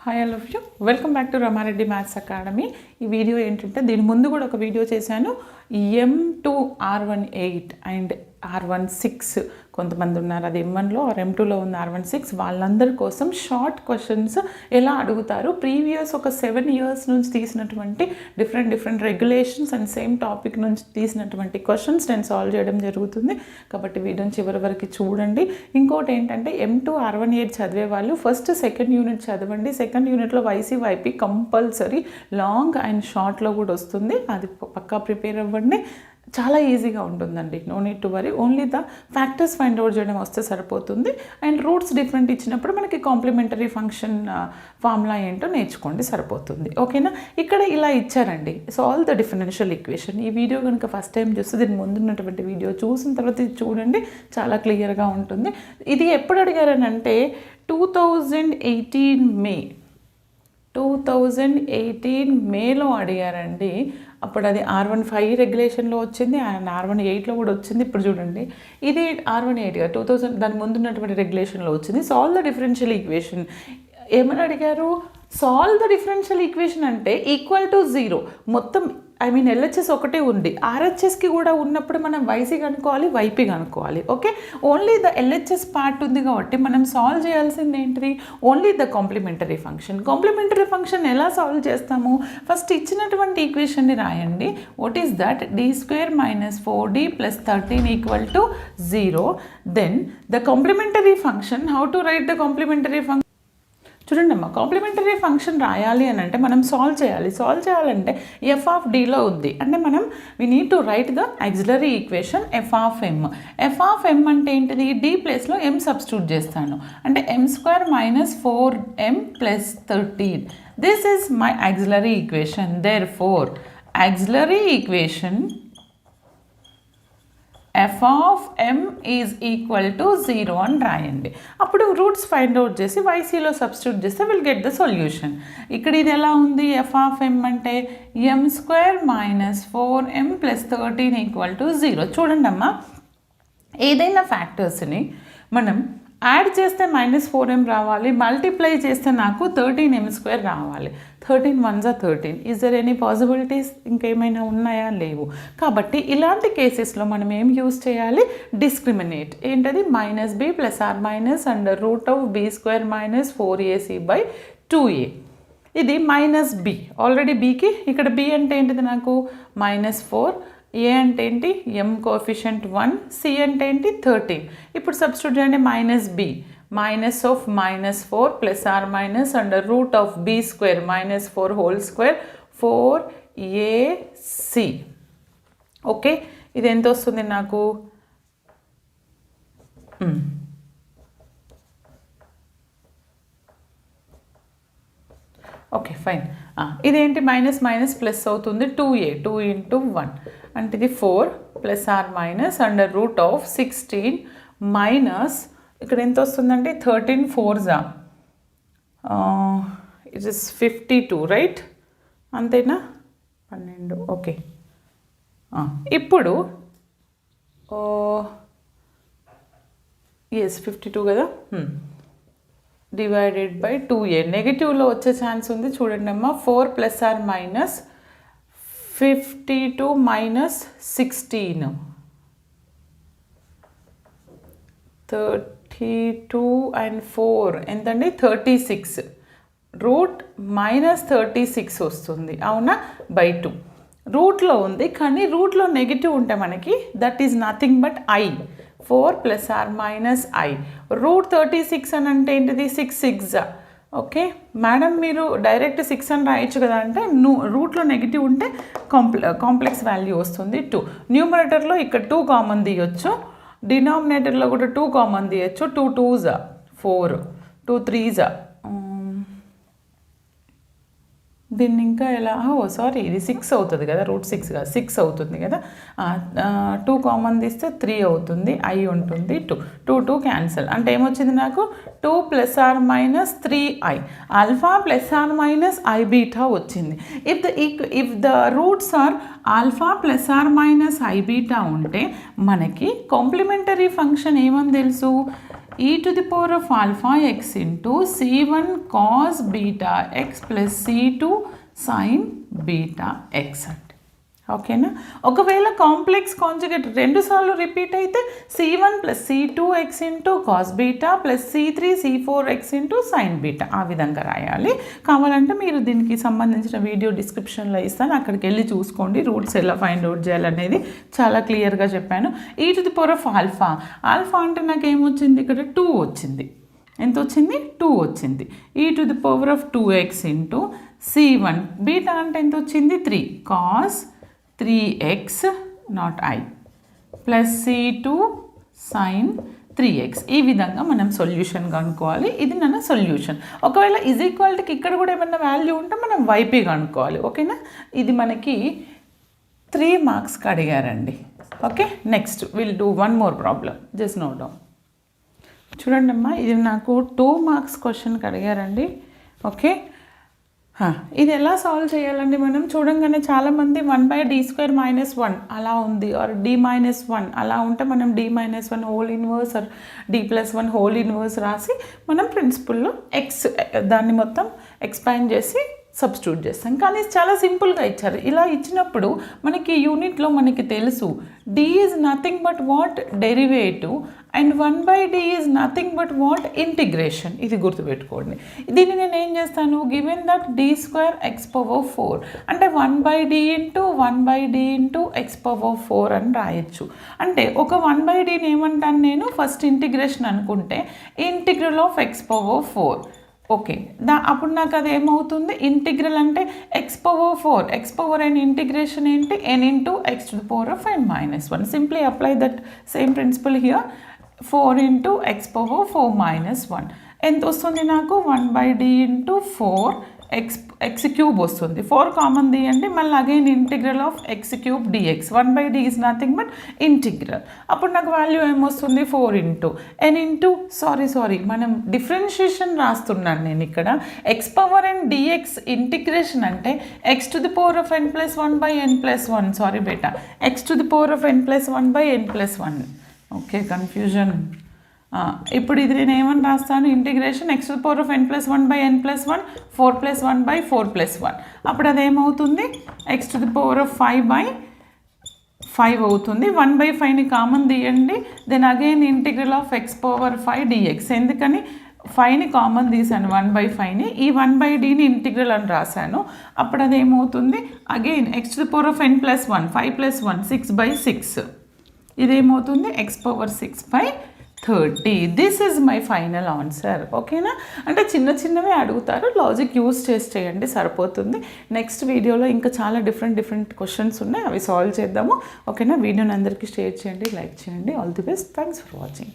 Hi all of you, welcome back to Rama Reddy maths academy. ఈ video ఏంటంటే దీని ముందు కూడా ఒక వీడియో చేశాను. M2 R18 అండ్ R16 కొంతమంది ఉన్నారు, అది M1లో ఆర్ M2లో ఉన్న R16 వాళ్ళందరి కోసం షార్ట్ క్వశ్చన్స్ ఎలా అడుగుతారు, ప్రీవియస్ ఒక 7 years నుంచి తీసినటువంటి different regulations and same topic నుంచి తీసినటువంటి క్వశ్చన్స్ నేను సాల్వ్ చేయడం జరుగుతుంది. కాబట్టి వీడియోని చివరి వరకు చూడండి. ఇంకోటి ఏంటంటే M2 R18 చదివే వాళ్ళు ఫస్ట్ సెకండ్ యూనిట్ చదవండి. సెకండ్ యూనిట్లో YC/YP కంపల్సరీ లాంగ్ అండ్ షార్ట్లో కూడా వస్తుంది, అది పక్కా ప్రిపేర్ అవ్వండి. చాలా ఈజీగా ఉంటుందండి, no need to worry. Only the factors find out చేయడం వస్తే సరిపోతుంది. అండ్ రూట్స్ డిఫరెంట్ ఇచ్చినప్పుడు మనకి కాంప్లిమెంటరీ ఫంక్షన్ ఫార్ములా ఏంటో నేర్చుకోండి, సరిపోతుంది. ఓకేనా? ఇక్కడ ఇలా ఇచ్చారండి, సాల్వ్ ద డిఫరెన్షియల్ ఈక్వేషన్. ఈ వీడియో కనుక ఫస్ట్ టైం చూస్తే దీని ముందున్నటువంటి వీడియో చూసిన తర్వాత ఇది చూడండి, చాలా క్లియర్గా ఉంటుంది. ఇది ఎప్పుడు అడిగారనంటే 2018 మేలో అడిగారండి. అప్పుడు అది R15 రెగ్యులేషన్లో వచ్చింది అండ్ R18లో కూడా వచ్చింది. ఇప్పుడు చూడండి, ఇది R18గా 2000 దాని ముందున్నటువంటి రెగ్యులేషన్లో వచ్చింది. సాల్వ్ ద డిఫరెన్షియల్ ఈక్వేషన్ ఏమని అడిగారు? సాల్వ్ ద డిఫరెన్షియల్ ఈక్వేషన్ అంటే ఈక్వల్ టు 0 మొత్తం, LHS ఒకటే ఉంది, RHSకి కూడా ఉన్నప్పుడు మనం YC కనుక్కోవాలి, YP కనుక్కోవాలి. Okay, only the LHS part ఉంది కాబట్టి మనం సాల్వ్ చేయాల్సింది ఏంటిది? Only the complementary function. Complementary function ఎలా సాల్వ్ చేస్తాము? ఫస్ట్ ఇచ్చినటువంటి ఈక్వేషన్ని రాయండి. What is that? d² - 4d + 13 = 0. Then the complementary function, how to write the complementary function? చూడండి అమ్మా, కాంప్లిమెంటరీ ఫంక్షన్ రాయాలి అని అంటే మనం సాల్వ్ చేయాలంటే f(d)లో ఉంది అంటే మనం we need to write the auxiliary equation f(m). f(m) అంటే ఏంటిది? d ప్లేస్లో m సబ్స్టిట్యూట్ చేస్తాను అంటే m² - 4m + 13. This is my auxiliary equation. Therefore auxiliary equation f(m) = 0 అని రాయండి. అప్పుడు రూట్స్ ఫైండ్ అవుట్ చేసి YCలో సబ్స్టిట్యూట్ చేస్తే విల్ గెట్ ద సొల్యూషన్. ఇక్కడ ఇది ఎలా ఉంది? f(m) అంటే m² - 4m + 13 = 0. చూడండి అమ్మా, ఏదైనా ఫ్యాక్టర్స్ని మనం యాడ్ చేస్తే -4m రావాలి, మల్టిప్లై చేస్తే నాకు 13m² రావాలి. 13 1s are 13. Is there any possibilities? ఇంకేమైనా ఉన్నాయా? లేవు. కాబట్టి ఇలాంటి కేసెస్లో మనం ఏం యూజ్ చేయాలి? డిస్క్రిమినేట్. ఏంటది? -b + or -√b² - 4ac/2a. ఇది -b, ఆల్రెడీ bకి ఇక్కడ b అంటే ఏంటిది? నాకు -4, a అంటే ఏంటి? m కోఎఫిషియంట్ 1, c అంటే ఏంటి? 13. ఇప్పుడు సబ్స్టిట్యూట్ చేయండి. -b -(-4) + or -√b² - 4² 4ac. Okay, ఇది ఎంత వస్తుంది నాకు? Okay fine. ఇదేంటి? మైనస్ ప్లస్ అవుతుంది. 2a 2 × 1 అంటే ఇది 4 ± √16 మైనస్ ఇక్కడ ఎంత వస్తుందంటే 13 4s ఇట్ ఇస్ 52, రైట్? అంతేనా? 12. ఓకే, ఇప్పుడు ఎస్ 52 కదా, డివైడెడ్ బై 2a. నెగిటివ్లో వచ్చే ఛాన్స్ ఉంది, చూడండి అమ్మా. 4 ± -52 - 16 32 and 4 ఎంతండి? 36. రూట్ -36 వస్తుంది, అవునా? బై 2 రూట్లో ఉంది, కానీ రూట్లో నెగిటివ్ ఉంటే మనకి that is nothing but i. 4 ± i. √36 అని అంటే ఏంటిది? 6 6. ఓకే మేడం, మీరు డైరెక్ట్ 6 అని రాయొచ్చు కదా అంటే, రూట్లో నెగిటివ్ ఉంటే కాంప్లెక్స్ వాల్యూ వస్తుంది 2. న్యూమరేటర్లో ఇక్కడ 2 కామన్ తీయొచ్చు, డినామినేటర్లో కూడా 2 కామన్ తీయొచ్చు. 2 2s 4, 2 3s. దీన్ని ఇంకా ఎలా? సారీ, ఇది 6 అవుతుంది కదా, √6 కాదు 6 అవుతుంది కదా. 2 కామన్ తీస్తే 3 అవుతుంది, i ఉంటుంది 2. 2 2 క్యాన్సల్ అంటే ఏమొచ్చింది నాకు? 2 ± 3i. ఆల్ఫా ± iβ వచ్చింది. If the roots are alpha ± iβ ఉంటే మనకి కాంప్లిమెంటరీ ఫంక్షన్ ఏమని తెలుసు? e to the power of alpha x into c1 cos beta x plus c2 sin beta x అంటే ఓకేనా. ఒకవేళ కాంప్లెక్స్ కాంజుగేట్ రెండు సార్లు రిపీట్ అయితే c1 plus c2 x into cos beta plus c3 c4 x into sine beta ఆ విధంగా రాయాలి. కావాలంటే మీరు దీనికి సంబంధించిన వీడియో డిస్క్రిప్షన్లో ఇస్తాను, అక్కడికి వెళ్ళి చూసుకోండి. రూట్స్ ఎలా ఫైండ్ అవుట్ చేయాలనేది చాలా క్లియర్గా చెప్పాను. ఈ to the power of alpha, alpha అంటే నాకు ఏమొచ్చింది ఇక్కడ 2 వచ్చింది. ఎంత వచ్చింది? 2 వచ్చింది. ఈ to the power of 2x into c1 beta అంటే ఎంత వచ్చింది? 3 cos 3x not i plus c2 sin 3x. ఈ విధంగా మనం సొల్యూషన్ కనుక్కోవాలి. ఇది నా సొల్యూషన్. ఒకవేళ ఈజ్ ఈక్వాలిటీకి ఇక్కడ కూడా ఏమన్నా వాల్యూ ఉంటే మనం వైపీ కనుక్కోవాలి. ఓకేనా. ఇది మనకి 3 మార్క్స్కి అడిగారండి. Okay, next will do one more problem. Just note down. చూడండి అమ్మా, ఇది నాకు 2 మార్క్స్ క్వశ్చన్కి అడిగారండి. ఓకే, ఇది ఎలా సాల్వ్ చేయాలండి? మనం చూడంగానే చాలామంది 1/d² - 1 అలా ఉంది, ఆర్ d-1 అలా ఉంటే మనం d-1 whole inverse or d+1 whole inverse రాసి మనం ప్రిన్సిపల్లో ఎక్స్ దాన్ని మొత్తం ఎక్స్పాండ్ చేసి సబ్స్టిట్యూట్ చేస్తాం. కానీ చాలా సింపుల్గా ఇచ్చారు. ఇలా ఇచ్చినప్పుడు మనకి యూనిట్లో మనకి తెలుసు d is nothing but what derivative and 1/d is nothing but what integration. ఇది గుర్తుపెట్టుకోండి. దీన్ని నేను ఏం చేస్తాను, గివెన్ దట్ d²x⁴ అంటే 1/d into 1/d into x⁴ అని రాయొచ్చు. అంటే ఒక 1/dని ఏమంటాను నేను, ఫస్ట్ ఇంటిగ్రేషన్ అనుకుంటే ఇంటిగ్రల్ ఆఫ్ x⁴. ఓకే, అప్పుడు నాకు అది ఏమవుతుంది, ఇంటిగ్రల్ అంటే x⁴n ఇంటిగ్రేషన్ ఏంటి, n into x⁴n - 1. Simply apply that same principle here. 4 into x⁴ - 1 ఎంత వస్తుంది నాకు, 1/d ఇంటూ 4x³ వస్తుంది. 4 కామన్ తీయండి, మళ్ళీ again integral of x³ dx. 1/d is nothing but integral. అప్పుడు నాకు వాల్యూ ఏమొస్తుంది, 4 ఇంటూ n ఇంటూ సారీ మనం డిఫరెన్షియేషన్ రాస్తున్నాను నేను ఇక్కడ. x⁴n dx ఇంటిగ్రేషన్ అంటే x⁴n+1/n+1. సారీ బేటా, x⁴n+1/n+1. Okay, confusion. ఇప్పుడు ఇది నేను ఏమని రాస్తాను, ఇంటిగ్రేషన్ x⁴n+1/n+1 4+1/4+1. అప్పుడు అది ఏమవుతుంది, x⁵5 అవుతుంది. 1/5ని కామన్ తీయండి, then again integral of x⁵ dx. ఎందుకని 5ని కామన్ తీసాను, 1/5ని, ఈ 1/dని ఇంటిగ్రల్ అని రాశాను. అప్పుడు అది ఏమవుతుంది, again x⁴n+1 5+1 6/6. ఇదేమవుతుంది x⁴6/30. This is my final answer. ఓకేనా. అంటే చిన్నవే అడుగుతారు, లాజిక్ యూస్ చేసి చేయండి సరిపోతుంది. నెక్స్ట్ వీడియోలో ఇంకా చాలా డిఫరెంట్ క్వశ్చన్స్ ఉన్నాయి, అవి సాల్వ్ చేద్దాము. ఓకేనా. వీడియోని అందరికీ షేర్ చేయండి, లైక్ చేయండి. All the best. Thanks for watching.